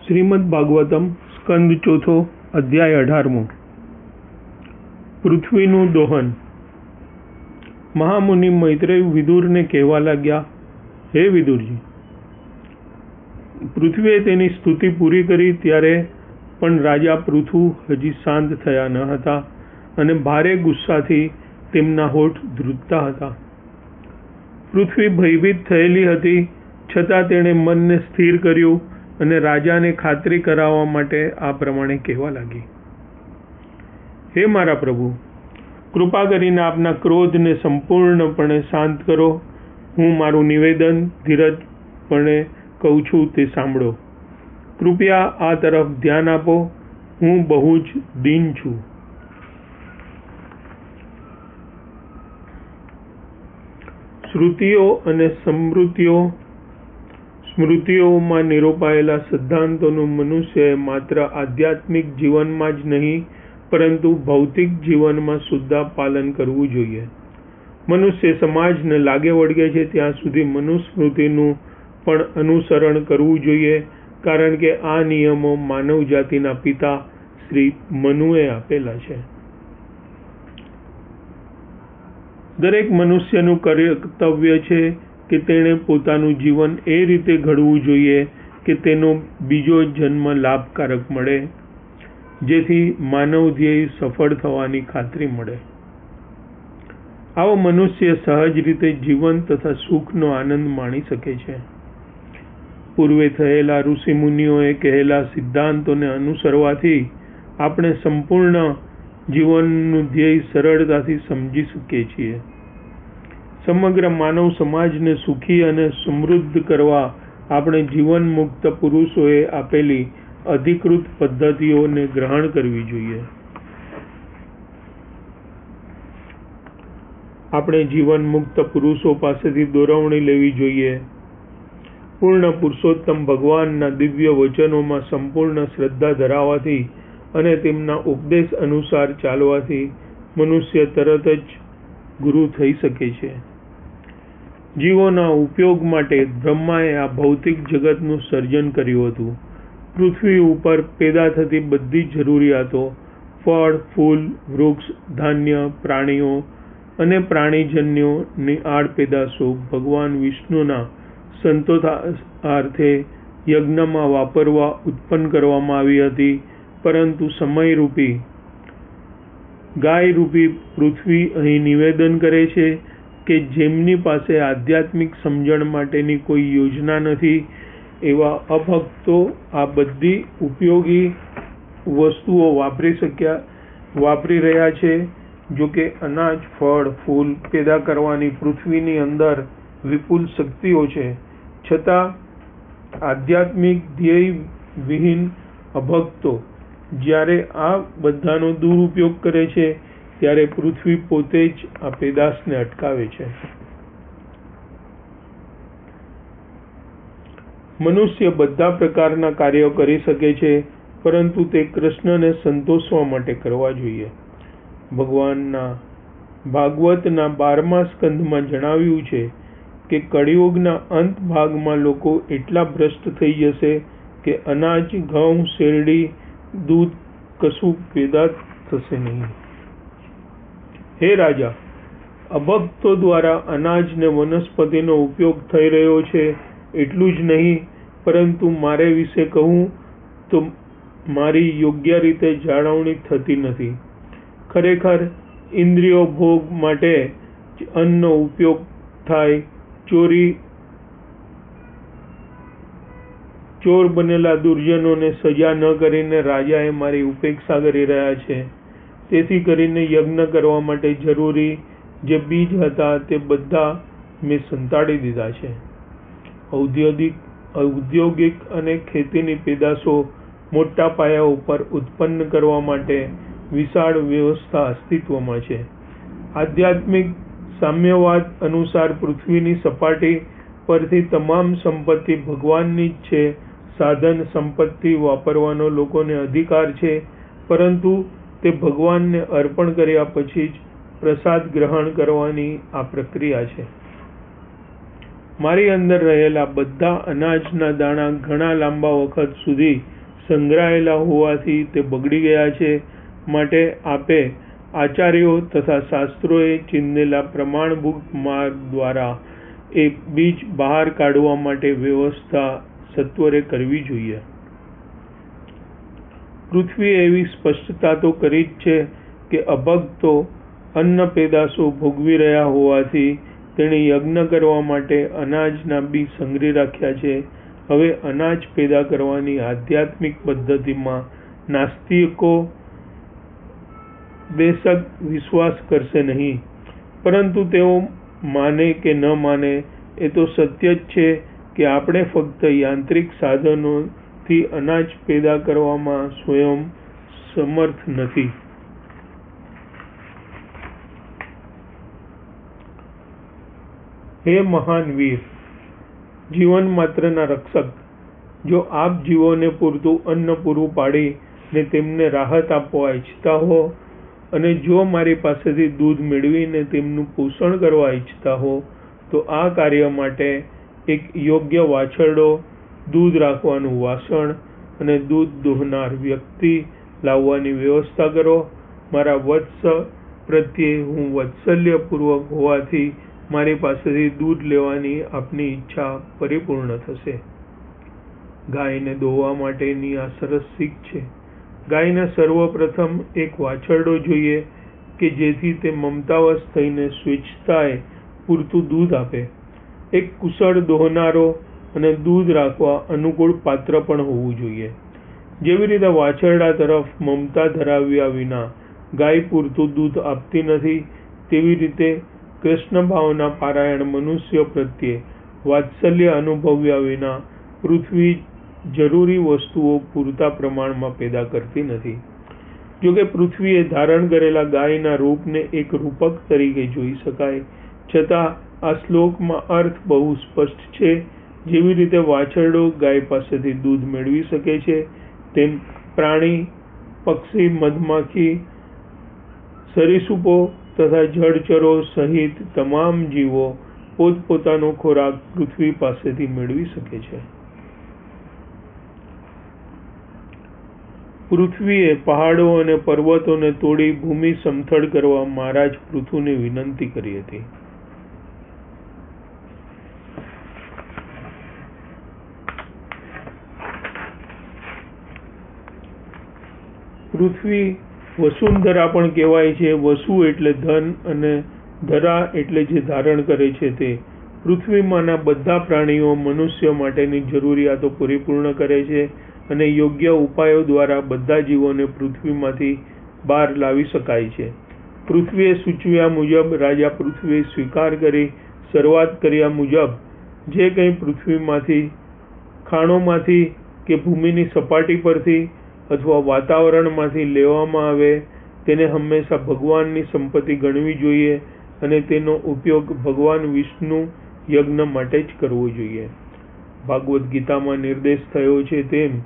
શ્રીમદ ભાગવતમ સ્કંદ ચોથો અધ્યાય 18મો પૃથ્વીનું દોહન। મહામુનિ મૈત્રેય વિદુરને કહેવા લાગ્યા, હે વિદુરજી, પૃથ્વીએ તેની સ્તુતિ પૂરી કરી ત્યારે પણ રાજા પૃથુ હજી શાંત થયા ન હતા અને ભારે ગુસ્સાથી તેમના હોઠ ધ્રુજતા હતા। પૃથ્વી ભયભીત થયેલી હતી, છતાં તેણે મનને સ્થિર કર્યું અને રાજાને ખાતરી કરાવવા માટે આ પ્રમાણે કહેવા લાગી, હે મારા પ્રભુ, કૃપા કરીને આપના ક્રોધને સંપૂર્ણપણે શાંત કરો। હું મારું નિવેદન ધીરજપણે કહું છું તે સાંભળો। કૃપયા આ તરફ ધ્યાન આપો, હું બહુ જ દીન છું। શ્રુતિઓ અને સ્મૃતિઓમાં નિરૂપાયેલા સિદ્ધાંતોનું મનુષ્યએ માત્ર આધ્યાત્મિક જીવનમાં જ નહીં પરંતુ ભૌતિક જીવનમાં સુદ્ધા પાલન કરવું જોઈએ। મનુષ્ય સમાજને લાગે વળગે છે ત્યાં સુધી મનુસ્મૃતિનું પણ અનુસરણ કરવું જોઈએ, કારણ કે આ નિયમો માનવ જાતિના પિતા શ્રી મનુએ આપેલા છે। દરેક મનુષ્યનું કર્તવ્ય છે કે તેણે પોતાનું જીવન એ રીતે ઘડવું જોઈએ કે તેનો બીજો જન્મ લાભકારક મળે, જેથી માનવ ધ્યેય સફળ થવાની ખાતરી મળે। આવો મનુષ્ય સહજ રીતે જીવન તથા સુખનો આનંદ માણી શકે છે। પૂર્વે થયેલા ઋષિમુનિઓએ કહેલા સિદ્ધાંતોને અનુસરવાથી આપણે સંપૂર્ણ જીવનનું ધ્યેય સરળતાથી સમજી શકીએ છીએ। સમગ્ર માનવ સમાજને સુખી અને સમૃદ્ધ કરવા આપણે જીવન મુક્ત પુરુષોએ આપેલી અધિકૃત પદ્ધતિઓને ગ્રહણ કરવી જોઈએ। આપણે જીવન મુક્ત પુરુષો પાસેથી દોરવણી લેવી જોઈએ। પૂર્ણ પુરુષોત્તમ ભગવાનના દિવ્ય વચનોમાં સંપૂર્ણ શ્રદ્ધા ધરાવવાથી અને તેમના ઉપદેશ અનુસાર ચાલવાથી મનુષ્ય તરત જ ગુરુ થઈ શકે છે। જીવોના ઉપયોગ માટે બ્રહ્માએ આ ભૌતિક જગતનું સર્જન કર્યું હતું। પૃથ્વી ઉપર પેદા થતી બધી જરૂરિયાતો, ફળ, ફૂલ, વૃક્ષ, ધાન્ય, પ્રાણીઓ અને પ્રાણીજન્યોની આડપેદાશો ભગવાન વિષ્ણુના સંતોષાર્થે યજ્ઞમાં વાપરવા ઉત્પન્ન કરવામાં આવી હતી, પરંતુ સમયરૂપી ગાયરૂપી પૃથ્વી અહીં નિવેદન કરે છે કે જેમની પાસે આધ્યાત્મિક સમજણ માટેની કોઈ યોજના નથી, એવા અભક્તો આ બધી ઉપયોગી વસ્તુઓ વાપરી રહ્યા છે। જો કે અનાજ, ફળ, ફૂલ પેદા કરવાની પૃથ્વીની અંદર વિપુલ શક્તિઓ છે, છતાં આધ્યાત્મિક ધ્યેય વિહીન અભક્તો જ્યારે આ બધાનો દુરુપયોગ કરે છે ત્યારે પૃથ્વી પોતે જ આ પેદાશને અટકાવે છે। મનુષ્ય બધા પ્રકારના કાર્યો કરી શકે છે, પરંતુ તે કૃષ્ણને સંતોષવા માટે કરવા જોઈએ। ભગવાનના ભાગવતના 12મા સ્કંધમાં જણાવ્યું છે કે કળિયુગના અંત ભાગમાં લોકો એટલા ભ્રષ્ટ થઈ જશે કે અનાજ, ઘઉં, શેરડી, દૂધ કશું પેદા થશે નહીં। હે રાજા, અભક્તો દ્વારા અનાજ ને વનસ્પતિનો ઉપયોગ થઈ રહ્યો છે। એટલું જ નહીં, પરંતુ મારે વિશે કહું તો મારી યોગ્ય રીતે જાળવણી થતી નથી। ખરેખર ઇન્દ્રિયો ભોગ માટે જ અન્નનો ઉપયોગ થાય। ચોર બનેલા દુર્જનોને સજા ન કરીને રાજાએ મારી ઉપેક્ષા કરી રહ્યા છે। તેથી કરીને યજ્ઞ કરવા માટે જરૂરી જે બીજ હતા તે બધા મેં સંતાડી દીધા છે। ઔદ્યોગિક અને ખેતીની પેદાશો મોટા પાયા ઉપર ઉત્પન્ન કરવા માટે વિશાળ વ્યવસ્થા અસ્તિત્વમાં છે। આધ્યાત્મિક સામ્યવાદ અનુસાર પૃથ્વીની સપાટી પરથી તમામ સંપત્તિ ભગવાનની જ છે। સાધન સંપત્તિ વાપરવાનો લોકોને અધિકાર છે, પરંતુ તે ભગવાનને અર્પણ કર્યા પછી જ પ્રસાદ ગ્રહણ કરવાની આ પ્રક્રિયા છે। મારી અંદર રહેલા બધા અનાજના દાણા ઘણા લાંબા વખત સુધી સંગ્રહાયેલા હોવાથી તે બગડી ગયા છે. માટે આપે આચાર્યો તથા શાસ્ત્રોએ ચિંધેલા પ્રમાણભૂત માર્ગ દ્વારા એ બીજ બહાર કાઢવા માટે વ્યવસ્થા સત્વરે કરવી જોઈએ. પૃથ્વીએ એવી સ્પષ્ટતા તો કરી જ છે કે અભક્તો અન્ન પેદાશો ભોગવી રહ્યા હોવાથી તેણે યજ્ઞ કરવા માટે અનાજના બીજ સંગ્રહી રાખ્યા છે. હવે અનાજ પેદા કરવાની આધ્યાત્મિક પદ્ધતિમાં નાસ્તિકો બેશક વિશ્વાસ કરશે નહીં, પરંતુ તેઓ માને કે ન માને એ તો સત્ય જ છે કે આપણે ફક્ત યાંત્રિક સાધનોથી અનાજ પેદા કરવામાં સ્વયં સમર્થ નથી. હે મહાન વીર, જીવન માત્રના રક્ષક, જો આપ જીવોને પૂરતું અન્ન પૂરું પાડીને તેમને રાહત આપવા ઈચ્છતા હો અને જો મારી પાસેથી દૂધ મેળવીને તેમનું પોષણ કરવા ઈચ્છતા હો તો આ કાર્ય માટે એક યોગ્ય વાછરડો, દૂધ રાખવાનું વાસણ અને દૂધ દોહનાર વ્યક્તિ લાવવાની વ્યવસ્થા કરો. મારા વત્સ પ્રત્યે હું વાત્સલ્યપૂર્વક હોવાથી મારી પાસેથી દૂધ લેવાની આપની ઈચ્છા પરિપૂર્ણ થશે. ગાયને દોવા માટેની આ સરસ શીખ છે. ગાયને સર્વપ્રથમ એક વાછરડો જોઈએ કે જેથી તે મમતાવશ થઈને સ્વેચ્છતાએ પૂરતું દૂધ આપે. એક કુશળ દોહનારો અને દૂધ રાખવા અનુકૂળ પાત્ર પણ હોવું જોઈએ. જેવી રીતે વાછરડા તરફ મમતા ધરાવ્યા વિના ગાય પૂરતું દૂધ આપતી નથી, તેવી રીતે કૃષ્ણ ભાવના પારાયણ મનુષ્ય પ્રત્યે વાત્સલ્ય અનુભવ્યા વિના પૃથ્વી જરૂરી વસ્તુઓ પૂરતા પ્રમાણમાં પેદા કરતી નથી. જોકે પૃથ્વીએ ધારણ કરેલા ગાયના રૂપને એક રૂપક તરીકે જોઈ શકાય, છતાં આ શ્લોકમાં અર્થ બહુ સ્પષ્ટ છે. જેવી રીતે વાછરડો ગાય પાસેથી દૂધ મેળવી શકે છે, તેમ પ્રાણી, પક્ષી, મધમાખી, સરીસૃપો તથા જળચરો સહિત તમામ જીવો પોતપોતાનો ખોરાક પૃથ્વી પાસેથી મેળવી શકે છે. પૃથ્વીએ પહાડો અને પર્વતોને તોડી ભૂમિ સમથળ કરવા મહારાજ પૃથુને વિનંતી કરી હતી. પૃથ્વી વસુંધરા પણ કહેવાય છે. વસુ એટલે ધન અને ધરા એટલે જે ધારણ કરે છે તે. પૃથ્વીમાંના બધા પ્રાણીઓ મનુષ્ય માટેની જરૂરિયાતો પરિપૂર્ણ કરે છે અને યોગ્ય ઉપાયો દ્વારા બધા જીવોને પૃથ્વીમાંથી બહાર લાવી શકાય છે. પૃથ્વીએ સૂચવ્યા મુજબ રાજા પૃથ્વીએ સ્વીકાર કરી શરૂઆત કર્યા મુજબ જે કંઈ પૃથ્વીમાંથી, ખાણોમાંથી કે ભૂમિની સપાટી પરથી અથવા વાતાવરણમાંથી લેવામાં આવે તેને હંમેશા ભગવાનની સંપત્તિ ગણવી જોઈએ અને તેનો ઉપયોગ ભગવાન વિષ્ણુ યજ્ઞ માટે જ કરવો જોઈએ. ભાગવદ્ ગીતામાં નિર્દેશ થયો છે તેમ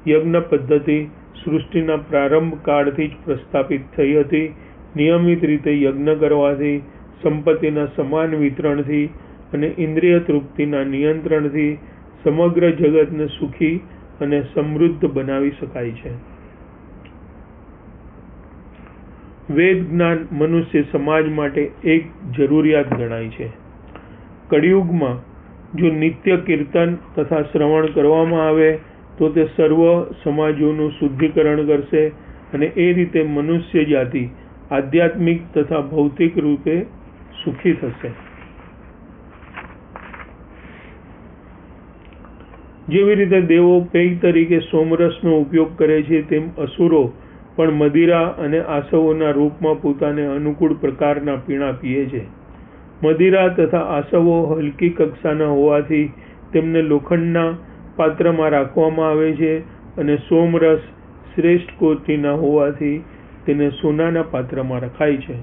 યજ્ઞ પદ્ધતિ સૃષ્ટિના પ્રારંભ કાળથી જ પ્રસ્થાપિત થઈ હતી. નિયમિત રીતે યજ્ઞ કરવાથી, સંપત્તિના સમાન વિતરણથી અને ઇન્દ્રિય તૃપ્તિના નિયંત્રણથી સમગ્ર જગતને સુખી અને સમૃદ્ધ બનાવી શકાય છે. વેદ જ્ઞાન મનુષ્ય સમાજ માટે એક જરૂરિયાત ગણાય છે. કળિયુગમાં જો નિત્ય કીર્તન તથા શ્રવણ કરવામાં આવે તો તે સર્વ સમાજોનું શુદ્ધિકરણ કરશે અને એ રીતે મનુષ્ય જાતિ આધ્યાત્મિક તથા ભૌતિક રૂપે સુખી થશે. જેવી રીતે દેવો પેય તરીકે સોમરસનો ઉપયોગ કરે છે, તેમ અસુરો પણ મદિરા અને આસવોના રૂપમાં પોતાને અનુકૂળ પ્રકારના પીણા પીએ છે. મદિરા તથા આસવો હલકી કક્ષાના હોવાથી તેમને લોખંડના પાત્રમાં રાખવામાં આવે છે અને સોમરસ શ્રેષ્ઠ કોટીના હોવાથી તેને સોનાના પાત્રમાં રખાય છે.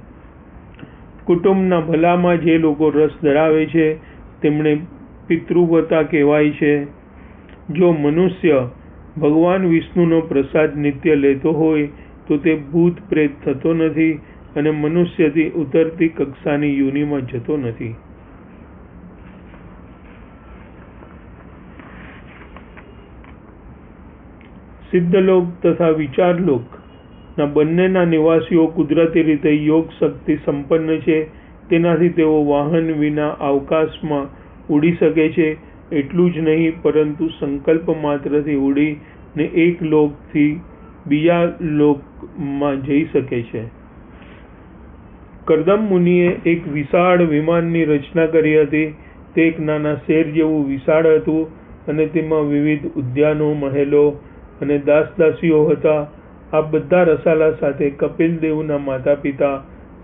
કુટુંબના ભલામાં જે લોકો રસ ધરાવે છે તેમણે પિતૃવતા કહેવાય છે. જો મનુષ્ય ભગવાન વિષ્ણુનો પ્રસાદ નિત્ય લેતો હોય તો તે ભૂત પ્રેત થતો નથી અને મનુષ્યથી ઉતરતી કક્ષાની યોનિમાં જતો નથી. સિદ્ધલોક તથા વિચારલોકના બંનેના નિવાસીઓ કુદરતી રીતે યોગ શક્તિ સંપન્ન છે. તેનાથી તેઓ વાહન વિના અવકાશમાં ઉડી શકે છે. એટલું જ નહીં, પરંતુ સંકલ્પ માત્રથી ઉડીને એક લોકથી બીજા લોકમાં જઈ શકે છે. કરદમ મુનિએ એક વિશાળ વિમાનની રચના કરી હતી. તે એક નાના શહેર જેવું વિશાળ હતું અને તેમાં વિવિધ ઉદ્યાનો, મહેલો અને દાસ-દાસીઓ હતા. આ બધા રસાલા સાથે કપિલદેવના માતા પિતા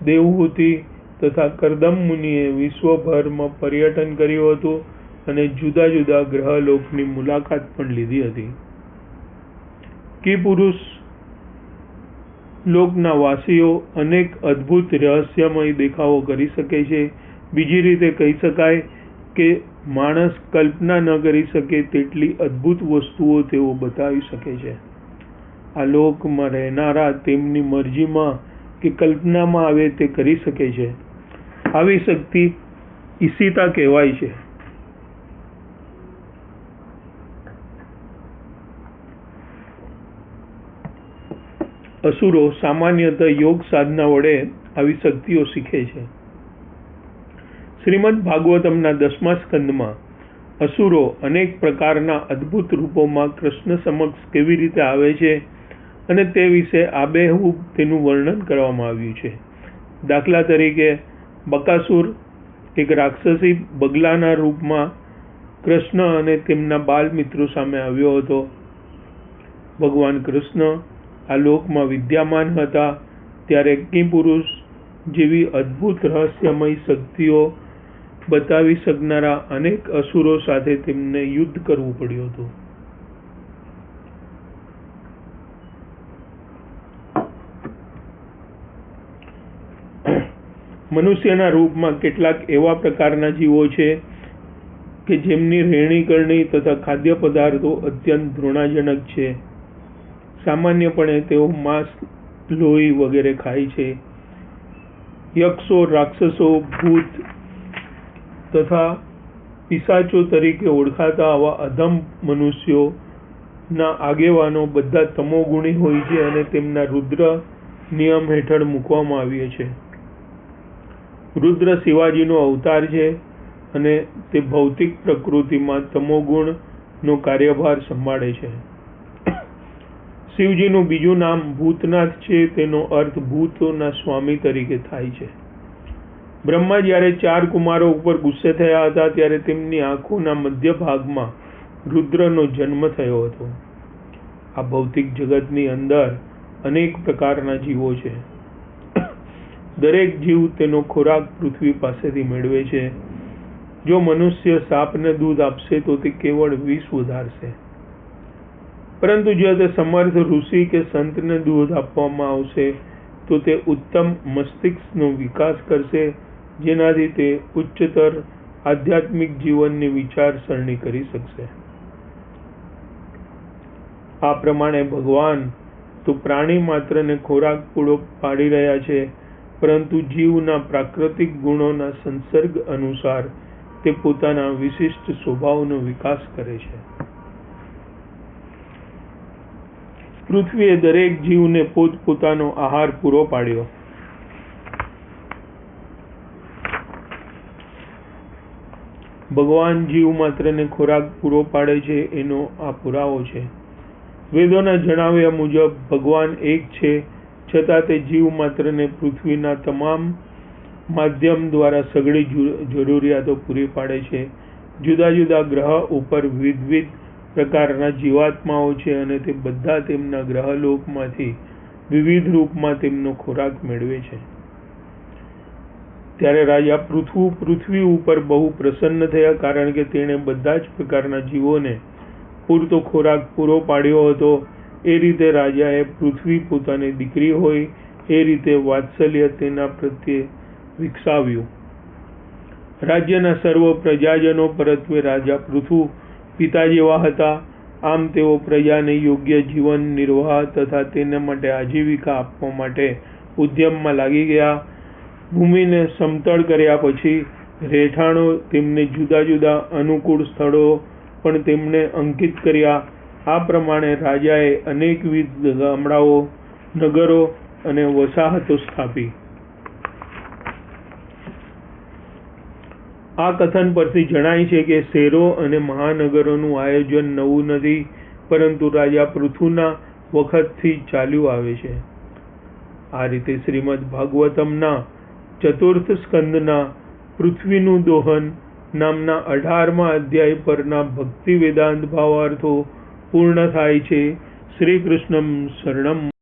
દેવહૂતિ તથા કરદમ મુનિએ વિશ્વભરમાં પર્યટન કર્યું હતું અને જુદા જુદા ગ્રહલોકની મુલાકાત પણ લીધી હતી. કિપુરુષ લોકના વાસીઓ અનેક અદ્ભુત રહસ્યમય દેખાવો કરી શકે છે. બીજી રીતે કહી શકાય કે માણસ કલ્પના ન કરી શકે તેટલી અદ્ભુત વસ્તુઓ તેઓ બતાવી શકે છે. આ લોકમાં રહેનારા તેમની મરજીમાં કે કલ્પનામાં આવે તે કરી શકે છે. આવી શક્તિ ઈશિતા કહેવાય છે. અસુરો સામાન્યતઃ યોગ સાધના વડે આવી શક્તિઓ શીખે છે. શ્રીમદ ભાગવતમના 10મા સ્કંદમાં અસુરો અનેક પ્રકારના અદ્ભુત રૂપોમાં કૃષ્ણ સમક્ષ કેવી રીતે આવે છે અને તે વિશે આબેહૂબ તેનું વર્ણન કરવામાં આવ્યું છે. દાખલા તરીકે બકાસુર એક રાક્ષસી બગલાના રૂપમાં કૃષ્ણ અને તેમના બાલ મિત્રો સામે આવ્યો હતો. ભગવાન કૃષ્ણ આ લોકમાં વિદ્યામાન હતા ત્યારે કિપુરુષ જેવી અદ્ભુત રહસ્યમય શક્તિઓ બતાવી શકનારા અનેક અસુરો સાથે તેમને યુદ્ધ કરવું પડ્યું હતું. મનુષ્યના રૂપમાં કેટલાક એવા પ્રકારના જીવો છે કે જેમની રહેણી કરણી તથા ખાદ્ય પદાર્થો અત્યંત ઘૃણાજનક છે. સામાન્યપણે તેઓ માંસ, લોહી વગેરે ખાય છે. યક્ષો, રાક્ષસો, ભૂત તથા પિશાચો તરીકે ઓળખાતા આવા અધમ મનુષ્યોના આગેવાનો બધા તમોગુણી હોય છે અને તેમના રુદ્ર નિયમ હેઠળ મૂકવામાં આવ્યા છે. રુદ્ર શિવાજીનો અવતાર છે અને તે ભૌતિક પ્રકૃતિમાં તમોગુણનો કાર્યભાર સંભાળે છે. શિવજીનું બીજું નામ ભૂતનાથ છે. તેનો અર્થ ભૂતોના સ્વામી તરીકે થાય છે. બ્રહ્મા જ્યારે 4 કુમારો ઉપર ગુસ્સે થયા હતા ત્યારે તેમની આંખોના મધ્ય ભાગમાં રુદ્રનો જન્મ થયો હતો. આ ભૌતિક જગતની અંદર અનેક પ્રકારના જીવો છે. દરેક જીવ તેનો ખોરાક પૃથ્વી પાસેથી મેળવે છે. જો મનુષ્ય સાપને દૂધ આપશે તો તે કેવળ વિષ વધારશે, પરંતુ જો તે સમર્થ ઋષિ કે સંતને દૂધ આપવામાં આવશે તો તે ઉત્તમ મસ્તિષ્કનો વિકાસ કરશે, જેનાથી તે ઉચ્ચતર આધ્યાત્મિક જીવનની વિચારસરણી કરી શકશે. આ પ્રમાણે ભગવાન તો પ્રાણી માત્રને ખોરાક પૂરો પાડી રહ્યા છે, પરંતુ જીવના પ્રાકૃતિક ગુણોના સંસર્ગ અનુસાર તે પોતાના વિશિષ્ટ સ્વભાવનો વિકાસ કરે છે. પૃથ્વીએ દરેક જીવને પોતપોતાનો આહાર પૂરો પાડ્યો. ભગવાન જીવ માત્રને ખોરાક પૂરો પાડે છે એનો આ પુરાવો છે. વેદોના જણાવ્યા મુજબ ભગવાન એક છે, છતાં તે જીવ માત્રને પૃથ્વીના તમામ માધ્યમ દ્વારા સઘળી જરૂરિયાતો પૂરી પાડે છે. જુદા જુદા ગ્રહ ઉપર વિવિધ પ્રકારના જીવાત્માઓ છે અને તે બધા તેમના ગ્રહલોકમાંથી વિવિધ રૂપમાં તેમનો ખોરાક મેળવે છે. ત્યારે રાજા પૃથ્વી ઉપર બહુ પ્રસન્ન થયા, કારણ કે તેણે બધા જ પ્રકારના જીવોને પૂરતો ખોરાક પૂરો પાડ્યો હતો. એ રીતે રાજાએ પૃથ્વી પોતાની દીકરી હોય એ રીતે વાત્સલ્ય તેના પ્રત્યે વિકસાવ્યું. રાજ્યના સર્વ પ્રજાજનો પરત્વે રાજા પૃથુ પિતા જેવા હતા. આમ તેઓ પ્રજાને યોગ્ય જીવન નિર્વાહ તથા તેના માટે આજીવિકા આપવા માટે ઉદ્યમમાં લાગી ગયા. ભૂમિને સમતળ કર્યા પછી રહેઠાણો તેમને જુદા જુદા અનુકૂળ સ્થળો પણ તેમણે અંકિત કર્યા. આ પ્રમાણે રાજાએ અનેકવિધ ગામડાઓ, નગરો અને વસાહતો સ્થાપી. આ કથન પરથી જણાય છે કે શહેરો અને મહાનગરોનું આયોજન નવું નથી, પરંતુ રાજા પૃથુના વખતથી ચાલ્યું આવે છે. આ રીતે શ્રીમદ ભાગવતમના ચતુર્થ સ્કંદના પૃથ્વીનું દોહન નામના 18મા અધ્યાય પરના ભક્તિ વેદાંત ભાવાર્થો પૂર્ણ થાય છે. શ્રી કૃષ્ણમ શરણમ.